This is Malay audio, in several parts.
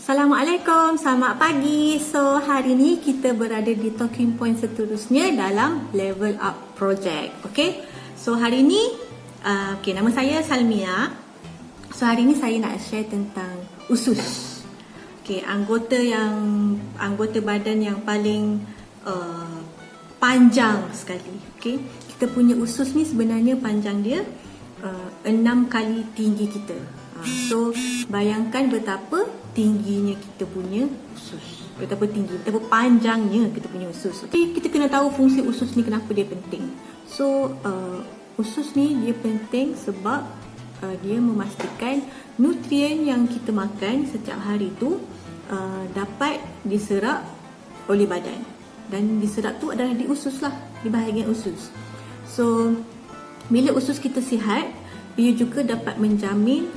Assalamualaikum, selamat pagi. So, hari ni kita berada di talking point seterusnya dalam Level Up Project. Okay, so hari ni, nama saya Salmia. So, hari ni saya nak share tentang usus. Okay, anggota badan yang paling panjang sekali. Okay, kita punya usus ni sebenarnya panjang dia 6 kali tinggi kita. So, bayangkan betapa tingginya kita punya usus, betapa panjangnya kita punya usus. Okay, kita kena tahu fungsi usus ni, kenapa dia penting. So, usus ni dia penting sebab dia memastikan nutrien yang kita makan setiap hari tu dapat diserap oleh badan. Dan diserap tu adalah di usus lah, di bahagian usus. So, bila usus kita sihat, ia juga dapat menjamin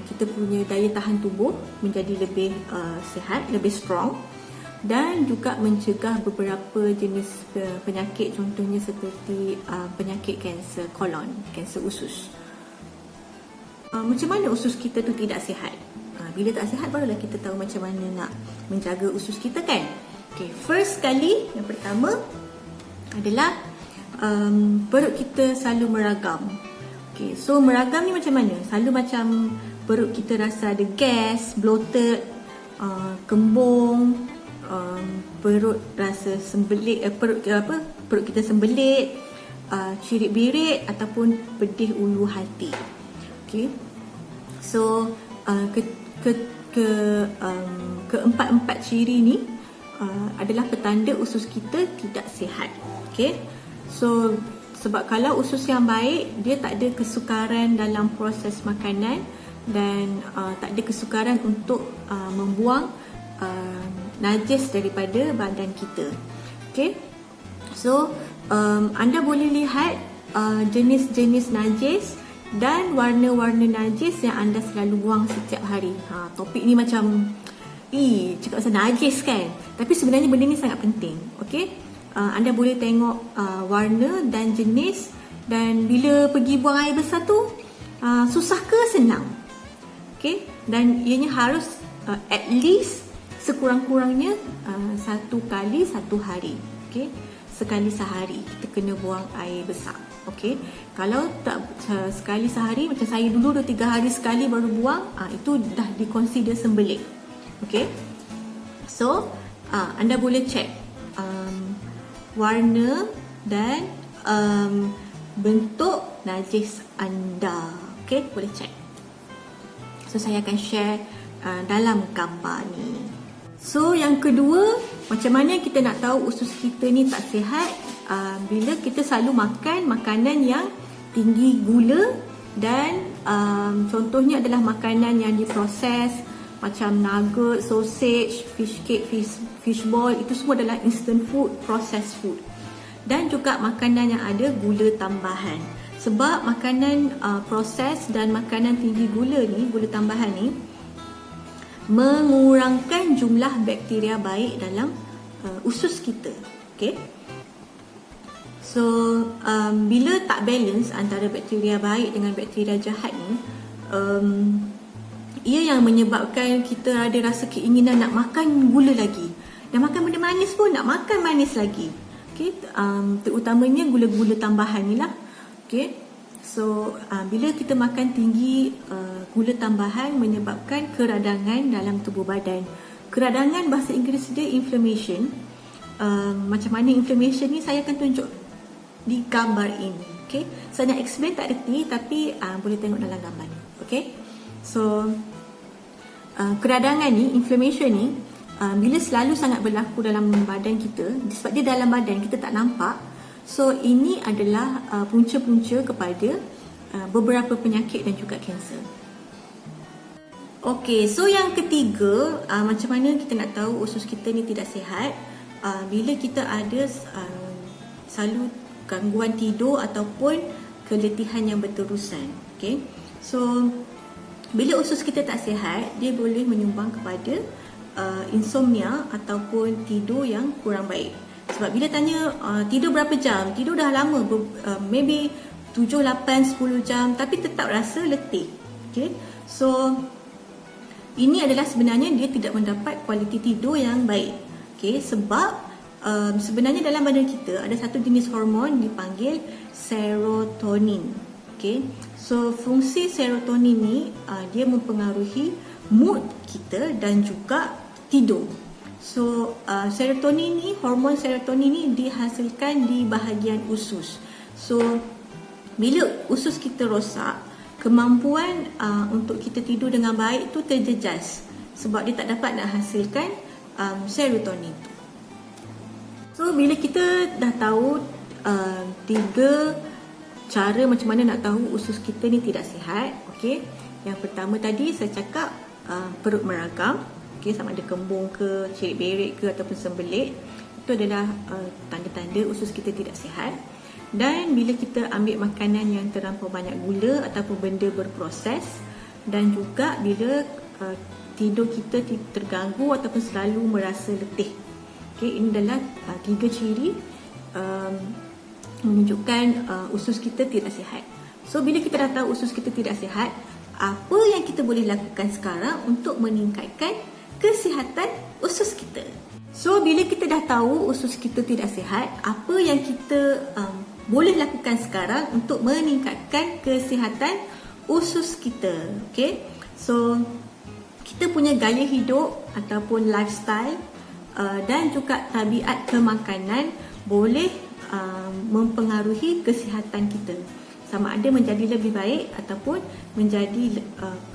kita punya daya tahan tubuh menjadi lebih sihat, lebih strong, dan juga mencegah beberapa jenis penyakit, contohnya seperti penyakit kanser kolon, kanser usus. Macam mana usus kita tu tidak sihat? Bila tak sihat barulah kita tahu macam mana nak menjaga usus kita, kan? Okay, first kali, yang pertama adalah perut kita selalu meragam. Okay, so meragam ni macam mana? Selalu macam perut kita rasa ada gas, bloated, kembung, perut rasa sembelit, perut kita sembelit, cirit-birit ataupun pedih ulu hati. Okay, so keempat-empat ciri ni adalah petanda usus kita tidak sihat. Okay, so sebab kalau usus yang baik, dia tak ada kesukaran dalam proses makanan dan tak ada kesukaran untuk membuang najis daripada badan kita. Okay, so anda boleh lihat jenis-jenis najis dan warna-warna najis yang anda selalu buang setiap hari. Topik ni macam cakap pasal najis, kan? Tapi sebenarnya benda ni sangat penting. Okay, anda boleh tengok warna dan jenis, dan bila pergi buang air besar tu susah ke senang? Okay, dan ianya harus at least sekurang-kurangnya 1 kali 1 hari. Okay, sekali sehari kita kena buang air besar. Okay, kalau tak sekali sehari, macam saya dulu 2-3 hari sekali baru buang, itu dah diconsider sembelit. Okay, so anda boleh check warna dan bentuk najis anda. Okay, boleh check. So, saya akan share dalam gambar ni. So, yang kedua, macam mana kita nak tahu usus kita ni tak sihat? Bila kita selalu makan makanan yang tinggi gula dan contohnya adalah makanan yang diproses, macam nugget, sausage, fish cake, fish ball, itu semua adalah instant food, processed food. Dan juga makanan yang ada gula tambahan. Sebab makanan proses dan makanan tinggi gula ni, gula tambahan ni, mengurangkan jumlah bakteria baik dalam usus kita. Okay? So, bila tak balance antara bakteria baik dengan bakteria jahat ni, ia yang menyebabkan kita ada rasa keinginan nak makan gula lagi. Dan makan benda manis pun nak makan manis lagi. Okay, terutamanya gula-gula tambahan ni lah. Okay, so bila kita makan tinggi gula tambahan menyebabkan keradangan dalam tubuh badan. Keradangan bahasa Inggeris dia inflammation. Macam mana inflammation ni saya akan tunjuk di gambar ini. Okay, saya nak explain tak reti, tapi boleh tengok dalam gambar ni. Okay, so keradangan ni, inflammation ni, bila selalu sangat berlaku dalam badan kita, sebab dia dalam badan kita tak nampak, so ini adalah punca-punca kepada beberapa penyakit dan juga kanser. Okey, so yang ketiga, macam mana kita nak tahu usus kita ni tidak sihat? Bila kita ada selalu gangguan tidur ataupun keletihan yang berterusan. Okay, so bila usus kita tak sihat, dia boleh menyumbang kepada insomnia ataupun tidur yang kurang baik. Sebab bila tanya tidur berapa jam, tidur dah lama, maybe 7, 8, 10 jam, tapi tetap rasa letih. Okay, so ini adalah sebenarnya dia tidak mendapat kualiti tidur yang baik. Okay, sebab sebenarnya dalam badan kita ada satu jenis hormon dipanggil serotonin. Okay, so fungsi serotonin ni dia mempengaruhi mood kita dan juga tidur. So serotonin ni, hormon serotonin ni dihasilkan di bahagian usus. So bila usus kita rosak, kemampuan untuk kita tidur dengan baik tu terjejas sebab dia tak dapat nak hasilkan serotonin tu. So bila kita dah tahu 3 cara macam mana nak tahu usus kita ni tidak sihat, okey. Yang pertama tadi saya cakap perut meragam, okey, sama ada kembung ke, cerit-berit ke ataupun sembelit. Itu adalah tanda-tanda usus kita tidak sihat. Dan bila kita ambil makanan yang terlampau banyak gula ataupun benda berproses, dan juga bila tidur kita terganggu ataupun selalu merasa letih. Okey, ini adalah 3 ciri menunjukkan usus kita tidak sihat. So bila kita dah tahu usus kita tidak sihat, apa yang kita boleh lakukan sekarang untuk meningkatkan kesihatan usus kita? So bila kita dah tahu usus kita tidak sihat, apa yang kita boleh lakukan sekarang untuk meningkatkan kesihatan usus kita? Okay, so kita punya gaya hidup ataupun lifestyle dan juga tabiat kemakanan boleh mempengaruhi kesihatan kita, sama ada menjadi lebih baik ataupun menjadi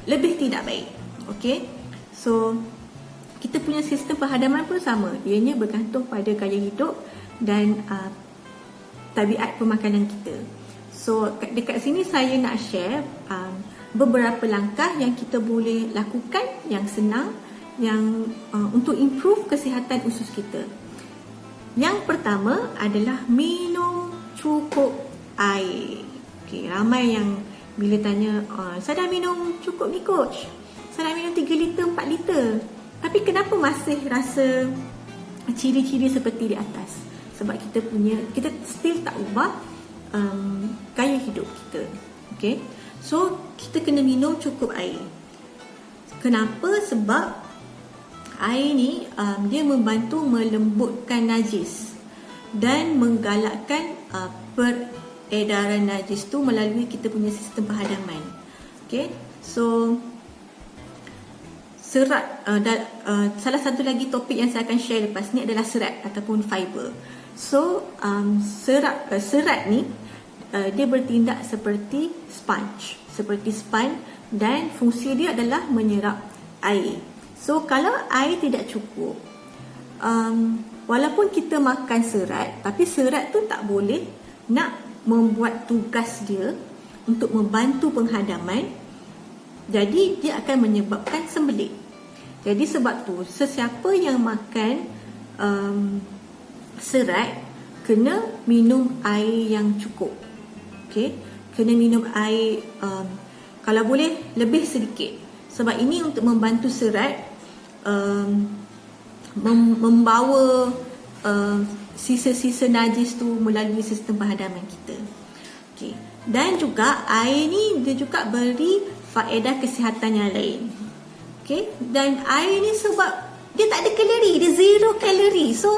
lebih tidak baik. Okay, so kita punya sistem penghadaman pun sama, ianya bergantung pada gaya hidup dan tabiat pemakanan kita. So dekat sini saya nak share beberapa langkah yang kita boleh lakukan yang senang yang untuk improve kesihatan usus kita. Yang pertama adalah minum cukup air. Okay, ramai yang bila tanya, saya dah minum cukup ni coach, saya dah minum 3 liter, 4 liter, tapi kenapa masih rasa ciri-ciri seperti di atas? Sebab kita still tak ubah gaya hidup kita. Okay, so kita kena minum cukup air. Kenapa? Sebab air ni dia membantu melembutkan najis dan menggalakkan peredaran najis tu melalui kita punya sistem penghadaman. Okay, so serat, salah satu lagi topik yang saya akan share lepas ni adalah serat ataupun fiber. So serat ni dia bertindak seperti sponge dan fungsi dia adalah menyerap air. So kalau air tidak cukup, walaupun kita makan serat, tapi serat tu tak boleh nak membuat tugas dia untuk membantu penghadaman. Jadi dia akan menyebabkan sembelit. Jadi sebab tu sesiapa yang makan serat kena minum air yang cukup. Okay? Kena minum air kalau boleh lebih sedikit. Sebab ini untuk membantu serat membawa sisa-sisa najis tu melalui sistem penghadaman kita. Okay. Dan juga air ni dia juga beri faedah kesihatan yang lain. Okay. Dan air ni sebab dia tak ada kalori, dia 0 kalori. So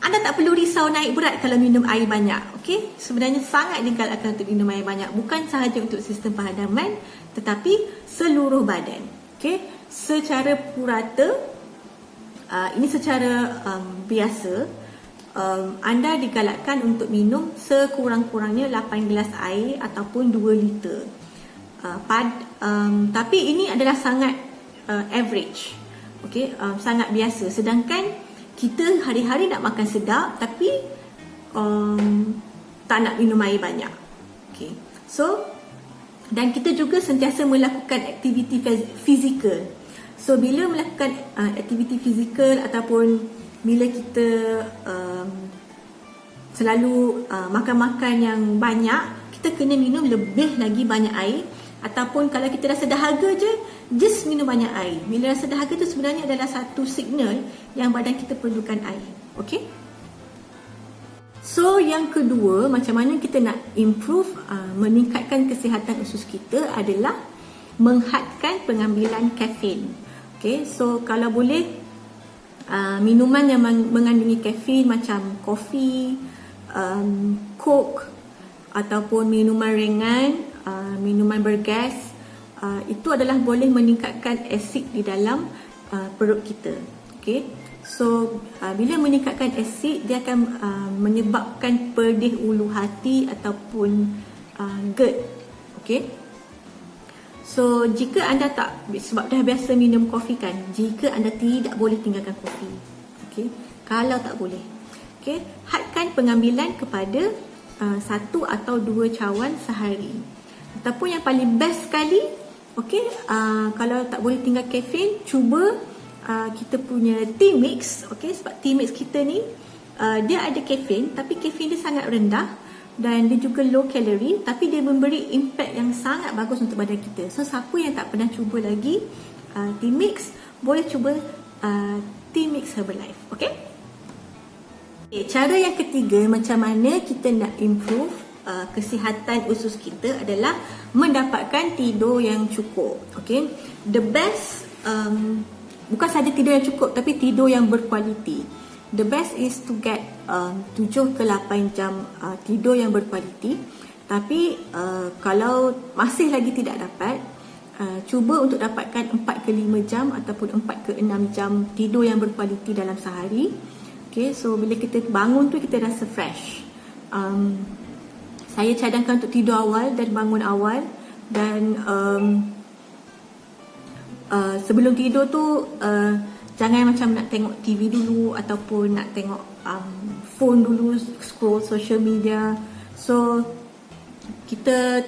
anda tak perlu risau naik berat kalau minum air banyak. Okay. Sebenarnya sangat digalakkan untuk minum air banyak, bukan sahaja untuk sistem penghadaman tetapi seluruh badan. Okay. Secara purata, ini secara biasa, anda digalakkan untuk minum sekurang-kurangnya 8 gelas air ataupun 2 liter. Tapi ini adalah sangat average, okay? Sangat biasa. Sedangkan kita hari-hari nak makan sedap tapi tak nak minum air banyak. Okay. So, dan kita juga sentiasa melakukan aktiviti fizikal. So bila melakukan aktiviti fizikal ataupun bila kita selalu makan-makan yang banyak, kita kena minum lebih lagi banyak air. Ataupun kalau kita rasa dahaga je, just minum banyak air. Bila rasa dahaga tu sebenarnya adalah satu signal yang badan kita perlukan air. Okay? So yang kedua, macam mana kita nak improve, meningkatkan kesihatan usus kita adalah menghadkan pengambilan kafein. Okay, so kalau boleh minuman yang mengandungi kafein macam kopi, coke ataupun minuman ringan, minuman bergas, itu adalah boleh meningkatkan asid di dalam perut kita. Okay, so bila meningkatkan asid, dia akan menyebabkan pedih ulu hati ataupun GERD. Okay, so jika anda tak, sebab dah biasa minum kopi kan, jika anda tidak boleh tinggalkan kopi. Okay, kalau tak boleh, okay, hadkan pengambilan kepada 1 atau 2 cawan sehari. Ataupun yang paling best sekali, okay, kalau tak boleh tinggal kafein, cuba kita punya tea mix. Okay, sebab tea mix kita ni dia ada kafein, tapi kafein dia sangat rendah dan dia juga low calorie, tapi dia memberi impact yang sangat bagus untuk badan kita. So siapa yang tak pernah cuba lagi tea mix, boleh cuba tea mix Herbalife. Okay, cara yang ketiga macam mana kita nak improve kesihatan usus kita adalah mendapatkan tidur yang cukup. Okay, the best, bukan saja tidur yang cukup, tapi tidur yang berkualiti. The best is to get 7 ke 8 jam tidur yang berkualiti. Tapi kalau masih lagi tidak dapat, cuba untuk dapatkan 4 ke 5 jam ataupun 4 ke 6 jam tidur yang berkualiti dalam sehari. Okay, so bila kita bangun tu kita rasa fresh. Saya cadangkan untuk tidur awal dan bangun awal. Dan sebelum tidur tu jangan macam nak tengok TV dulu ataupun nak tengok phone dulu, scroll social media. So kita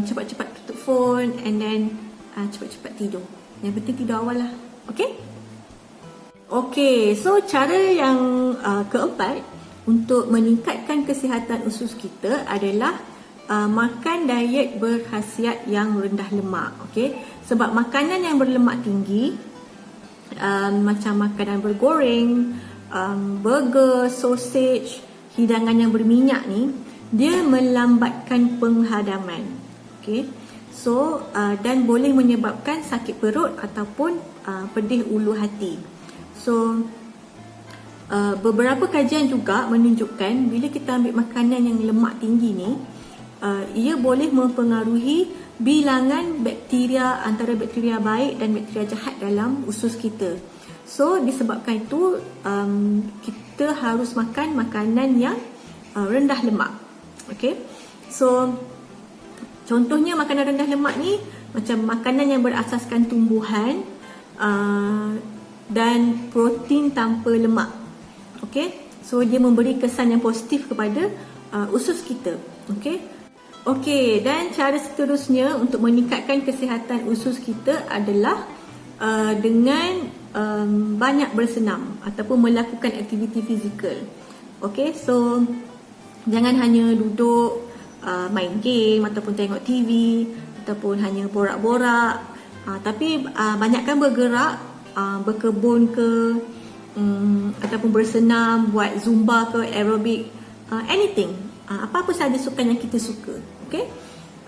cepat-cepat tutup phone and then cepat-cepat tidur. Yang penting tidur awal lah. Okay? Okay, so cara yang keempat untuk meningkatkan kesihatan usus kita adalah makan diet berkhasiat yang rendah lemak. Okay? Sebab makanan yang berlemak tinggi, macam makanan bergoreng, burger, sausage, hidangan yang berminyak ni, dia melambatkan penghadaman. Okay, so dan boleh menyebabkan sakit perut ataupun pedih ulu hati. So beberapa kajian juga menunjukkan bila kita ambil makanan yang lemak tinggi ni, ia boleh mempengaruhi bilangan bakteria, antara bakteria baik dan bakteria jahat dalam usus kita. So disebabkan itu kita harus makan makanan yang rendah lemak. Okay, so contohnya makanan rendah lemak ni macam makanan yang berasaskan tumbuhan dan protein tanpa lemak. Okay, so dia memberi kesan yang positif kepada usus kita. Okay. Okey, dan cara seterusnya untuk meningkatkan kesihatan usus kita adalah dengan banyak bersenam ataupun melakukan aktiviti fizikal. Okey, so jangan hanya duduk main game ataupun tengok TV ataupun hanya borak-borak, tapi banyakkan bergerak, berkebun ke, ataupun bersenam, buat zumba ke, aerobik, anything. Apa-apa sahaja sukan yang kita suka. Okay?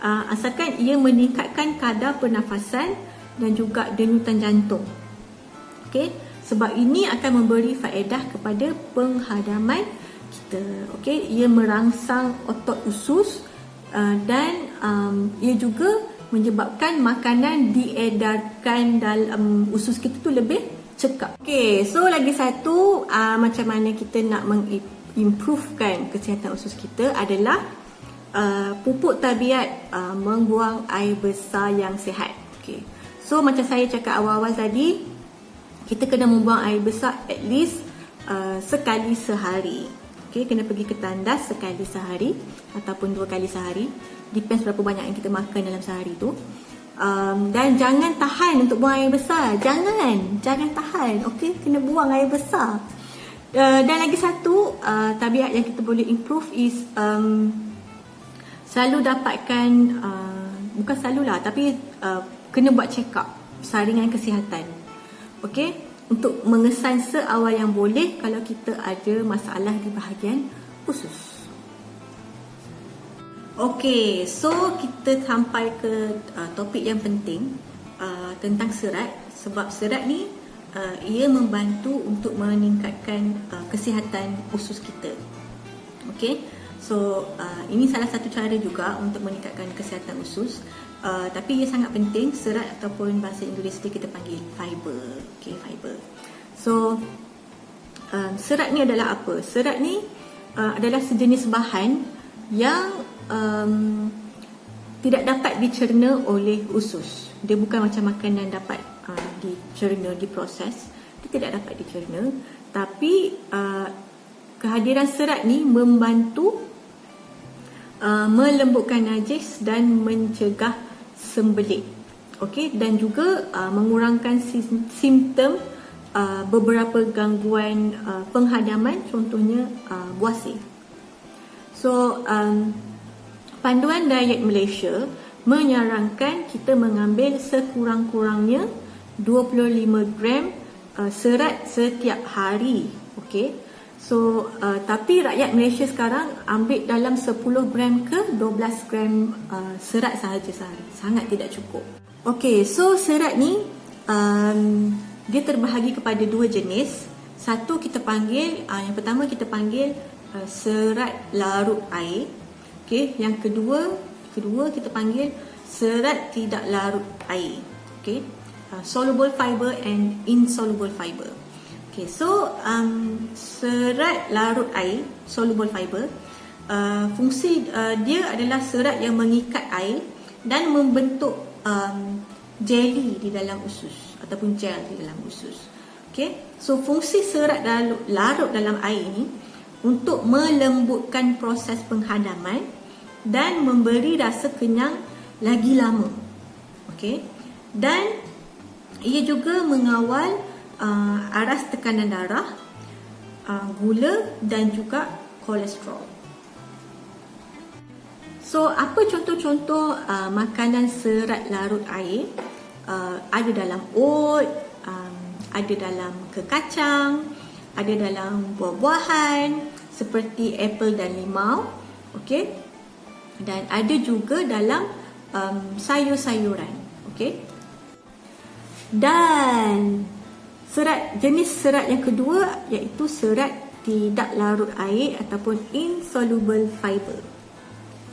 Asalkan ia meningkatkan kadar pernafasan dan juga denyutan jantung. Okay? Sebab ini akan memberi faedah kepada penghadaman kita. Okay? Ia merangsang otot usus dan ia juga menyebabkan makanan diedarkan dalam usus kita tu lebih cekap. Okay, so lagi satu macam mana kita nak improvekan kesihatan usus kita adalah pupuk tabiat membuang air besar yang sihat. Okay. So macam saya cakap awal-awal tadi, kita kena membuang air besar at least sekali sehari. Okay, kena pergi ke tandas sekali sehari ataupun 2 kali sehari. Depends berapa banyak yang kita makan dalam sehari tu. Dan jangan tahan untuk buang air besar. Jangan tahan. Okay, kena buang air besar. Dan lagi satu tabiat yang kita boleh improve is selalu dapatkan, bukan selalulah, tapi kena buat check up saringan kesihatan. Okay, untuk mengesan seawal yang boleh kalau kita ada masalah di bahagian usus. Okay, so kita sampai ke topik yang penting tentang serat. Sebab serat ni ia membantu untuk meningkatkan kesihatan usus kita. Okey. So ini salah satu cara juga untuk meningkatkan kesihatan usus. Tapi ia sangat penting. Serat ataupun bahasa Inggeris dia kita panggil fiber. Okey, fiber. So serat ni adalah apa? Serat ni adalah sejenis bahan yang tidak dapat dicerna oleh usus. Dia bukan macam makanan dapat dicerna, diproses. Dia tidak dapat dicerna. Tapi kehadiran serat ni membantu melembutkan najis dan mencegah sembelit. Okey, dan juga mengurangkan simptom beberapa gangguan penghadaman, contohnya buasir. So panduan diet Malaysia menyarankan kita mengambil sekurang-kurangnya 25 gram serat setiap hari. Okey. So tapi rakyat Malaysia sekarang ambil dalam 10 gram ke 12 gram serat sahaja sehari. Sangat tidak cukup. Okey, so serat ni dia terbahagi kepada dua jenis. Satu kita panggil, yang pertama kita panggil serat larut air. Okey, yang kedua kita panggil serat tidak larut air. Okey, soluble fiber and insoluble fiber. Okay, so serat larut air, soluble fiber, fungsi dia adalah serat yang mengikat air dan membentuk jelly di dalam usus ataupun gel di dalam usus. Okay, so fungsi serat larut dalam air ni untuk melembutkan proses penghadaman dan memberi rasa kenyang lagi lama. Okay, dan ia juga mengawal aras tekanan darah, gula dan juga kolesterol. So apa contoh-contoh makanan serat larut air? Ada dalam oat, ada dalam kekacang, ada dalam buah-buahan seperti apple dan limau, okey. Dan ada juga dalam sayur-sayuran, okey. Dan jenis serat yang kedua iaitu serat tidak larut air ataupun insoluble fiber.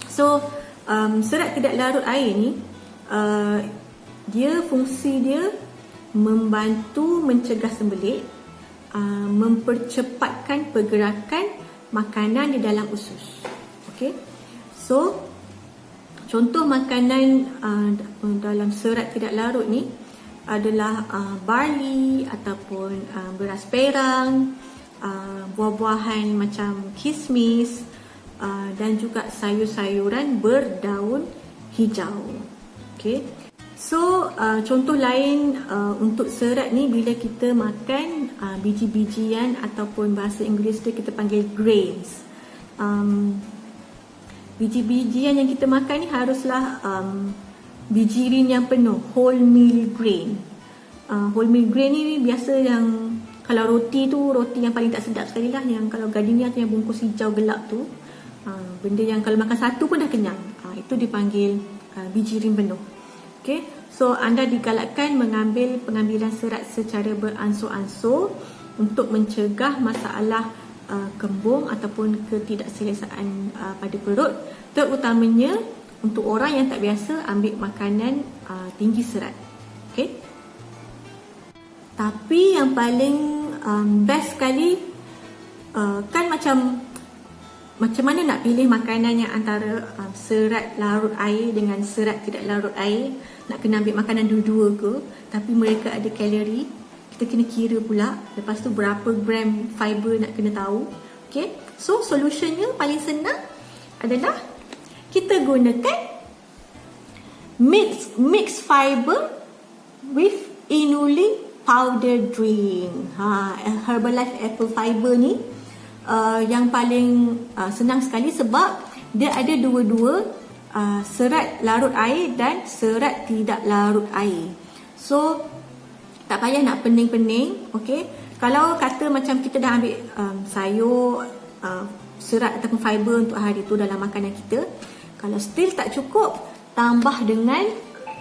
So serat tidak larut air ni fungsi dia membantu mencegah sembelit, mempercepatkan pergerakan makanan di dalam usus. Okey. So contoh makanan dalam serat tidak larut ni adalah barley ataupun beras perang, buah-buahan macam kismis, dan juga sayur-sayuran berdaun hijau. Okay. So contoh lain untuk serat ni bila kita makan biji-bijian ataupun bahasa Inggeris dia kita panggil grains. Biji-bijian yang kita makan ni haruslah biji rin yang penuh, whole meal grain. Whole meal grain ni biasa yang kalau roti yang paling tak sedap sekali lah, yang kalau gardenia tu yang bungkus hijau gelap tu, benda yang kalau makan satu pun dah kenyang, itu dipanggil biji rin penuh. Okay, so anda digalakkan mengambil pengambilan serat secara beransur-ansur untuk mencegah masalah kembung ataupun ketidakselesaan pada perut, terutamanya untuk orang yang tak biasa ambil makanan tinggi serat. Okay. Tapi yang paling best sekali kan macam mana nak pilih makanan yang antara serat larut air dengan serat tidak larut air. Nak kena ambil makanan dua-dua ke, tapi mereka ada kalori. Kita kena kira pula. Lepas tu berapa gram fiber nak kena tahu. Okay. So solutionnya paling senang adalah kita gunakan mix fiber with inulin powder drink. Herbalife apple fiber ni yang paling senang sekali sebab dia ada dua-dua serat larut air dan serat tidak larut air. So tak payah nak pening-pening. Okay. Kalau kata macam kita dah ambil sayur, serat ataupun fiber untuk hari tu dalam makanan kita, kalau still tak cukup, tambah dengan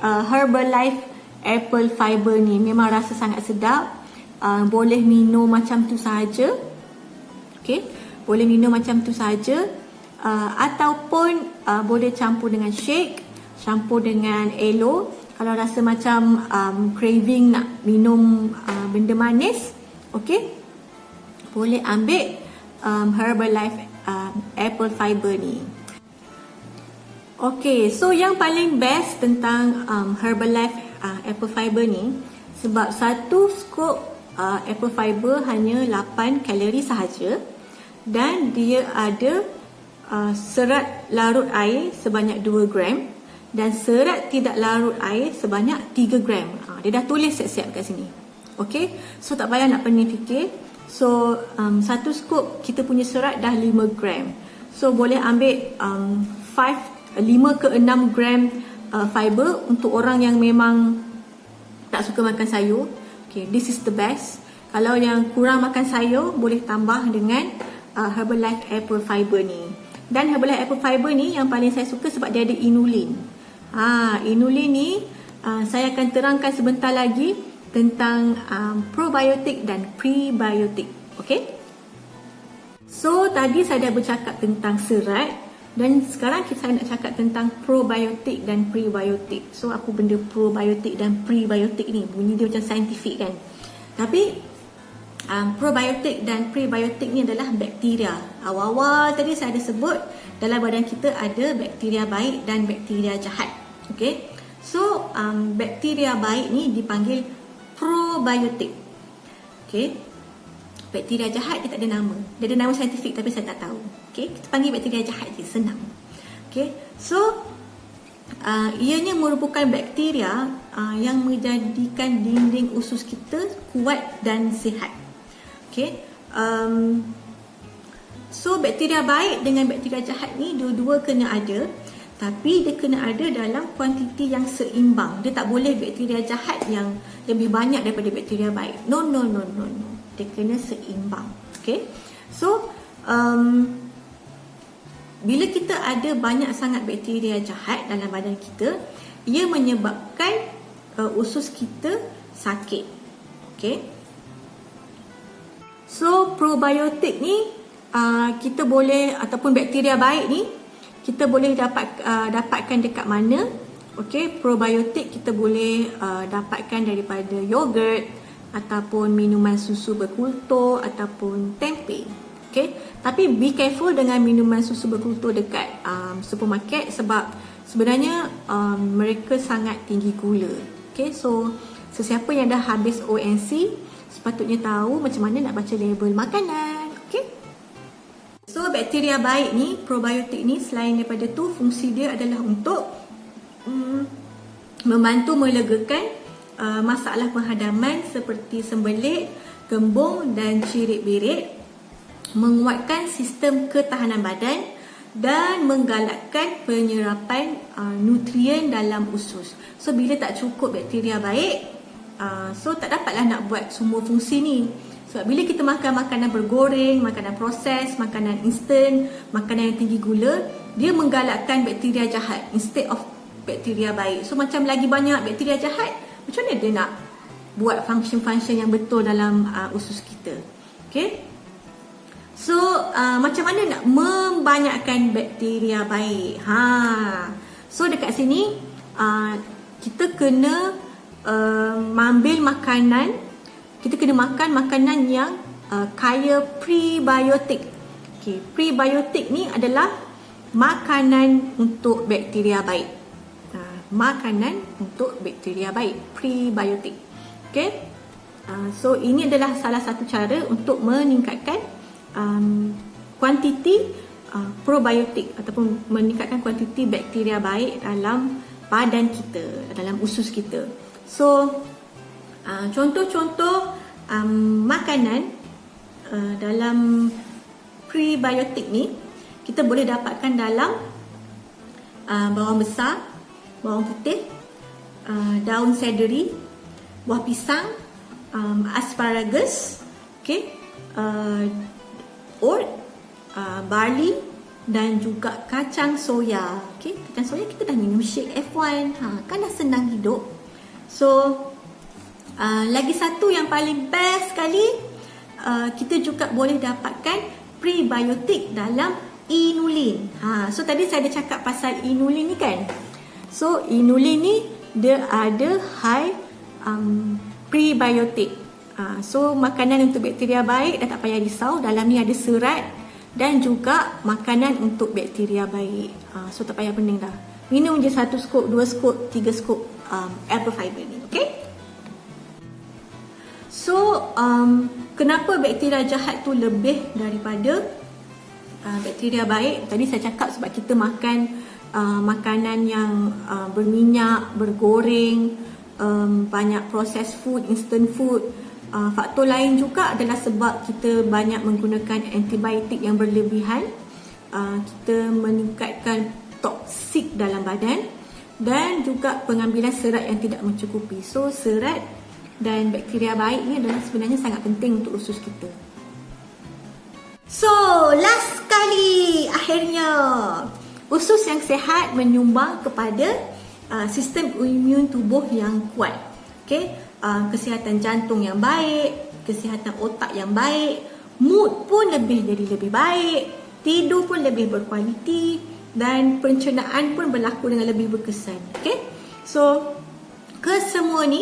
Herbalife apple fiber ni memang rasa sangat sedap. Boleh minum macam tu saja. Okey, boleh minum macam tu saja. Ataupun boleh campur dengan shake, campur dengan Elo. Kalau rasa macam craving nak minum benda manis, okey, boleh ambil Herbalife apple fiber ni. Okey, so yang paling best tentang Herbalife apple fiber ni, sebab satu scoop apple fiber hanya 8 kalori sahaja, dan dia ada serat larut air sebanyak 2 gram dan serat tidak larut air sebanyak 3 gram. Dia dah tulis siap-siap kat sini. Okey, so tak payah nak pening fikir. So satu scoop kita punya serat dah 5 gram. So boleh ambil 5 ke 6 gram fiber untuk orang yang memang tak suka makan sayur. Okay, this is the best. Kalau yang kurang makan sayur, boleh tambah dengan Herbalife apple fiber ni. Dan Herbalife apple fiber ni yang paling saya suka sebab dia ada inulin. Inulin ni saya akan terangkan sebentar lagi tentang probiotik dan prebiotik. Okay? So tadi saya dah bercakap tentang serat. Dan sekarang saya nak cakap tentang probiotik dan prebiotik. So apa benda probiotik dan prebiotik ni? Bunyi dia macam saintifik kan? Tapi probiotik dan prebiotik ni adalah bakteria. Awal-awal tadi saya ada sebut dalam badan kita ada bakteria baik dan bakteria jahat. Okay? So bakteria baik ni dipanggil probiotik. Okay? Bakteria jahat dia tak ada nama. Dia ada nama saintifik tapi saya tak tahu. Okay? Kita panggil bakteria jahat je, senang. Okay? So ianya merupakan bakteria yang menjadikan dinding usus kita kuat dan sihat. Okay? So bakteria baik dengan bakteria jahat ni dua-dua kena ada, tapi dia kena ada dalam kuantiti yang seimbang. Dia tak boleh bakteria jahat yang lebih banyak daripada bakteria baik. No. Dia kena seimbang. Okay? So bila kita ada banyak sangat bakteria jahat dalam badan kita, ia menyebabkan usus kita sakit. Okay? So probiotik ni kita boleh, ataupun bakteria baik ni kita boleh dapatkan dekat mana? Okay, probiotik kita boleh dapatkan daripada yogurt ataupun minuman susu berkultur ataupun tempe. Okay, tapi be careful dengan minuman susu berkultur dekat supermarket sebab sebenarnya mereka sangat tinggi gula. Okay, so sesiapa yang dah habis ONC sepatutnya tahu macam mana nak baca label makanan. Okay, so bakteria baik ni, probiotik ni, selain daripada tu, fungsi dia adalah untuk membantu melegakan masalah penghadaman seperti sembelit, gembung dan cirit-birit, menguatkan sistem ketahanan badan dan menggalakkan penyerapan nutrien dalam usus. So bila tak cukup bakteria baik, so tak dapatlah nak buat semua fungsi ni. Sebab bila kita makan makanan bergoreng, makanan proses, makanan instan, makanan yang tinggi gula, dia menggalakkan bakteria jahat instead of bakteria baik. So macam lagi banyak bakteria jahat, macam mana dia nak buat function-function yang betul dalam usus kita. Okay? So macam mana nak membanyakkan bakteria baik? So dekat sini kita kena ambil makanan, kita kena makan makanan yang kaya prebiotik. Okay, prebiotik ni adalah makanan untuk bakteria baik. Makanan untuk bakteria baik, prebiotik. Okay, so ini adalah salah satu cara untuk meningkatkan kuantiti probiotik ataupun meningkatkan kuantiti bakteria baik dalam badan kita, dalam usus kita. So contoh-contoh makanan dalam prebiotik ni kita boleh dapatkan dalam bawang besar, bawang putih, daun seledri, buah pisang, asparagus, okay, oat, barley dan juga kacang soya. Okay, kacang soya kita dah minum shake F1, kan dah senang hidup. So lagi satu yang paling best sekali, kita juga boleh dapatkan prebiotik dalam inulin. So tadi saya ada cakap pasal inulin ni kan. So inulin ni dia ada high prebiotik. So makanan untuk bakteria baik, dah tak payah risau, dalam ni ada serat dan juga makanan untuk bakteria baik. So tak payah pening dah. Minum je 1 skop, 2 skop, 3 skop apple fiber ni, okay? So kenapa bakteria jahat tu lebih daripada bakteria baik? Tadi saya cakap sebab kita makan makanan yang berminyak, bergoreng, banyak processed food, instant food. Faktor lain juga adalah sebab kita banyak menggunakan antibiotik yang berlebihan. Kita meningkatkan toksik dalam badan dan juga pengambilan serat yang tidak mencukupi. So serat dan bakteria baik ni adalah sebenarnya sangat penting untuk usus kita. So last kali, akhirnya usus yang sihat menyumbang kepada sistem imun tubuh yang kuat. Okay? Kesihatan jantung yang baik, kesihatan otak yang baik, mood pun jadi lebih baik, tidur pun lebih berkualiti dan pencernaan pun berlaku dengan lebih berkesan. Okay? So kesemua ni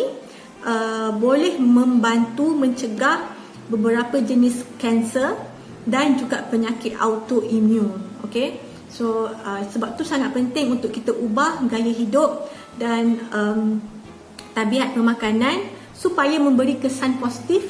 boleh membantu mencegah beberapa jenis kanser dan juga penyakit autoimun. Okay? So sebab tu sangat penting untuk kita ubah gaya hidup dan tabiat pemakanan supaya memberi kesan positif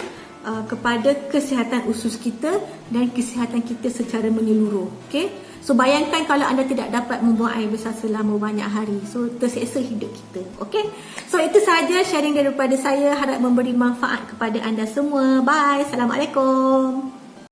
kepada kesihatan usus kita dan kesihatan kita secara menyeluruh. Okay? So bayangkan kalau anda tidak dapat membuang air besar selama banyak hari. So terseksa hidup kita. Okay? So itu sahaja sharing daripada saya. Harap memberi manfaat kepada anda semua. Bye. Assalamualaikum.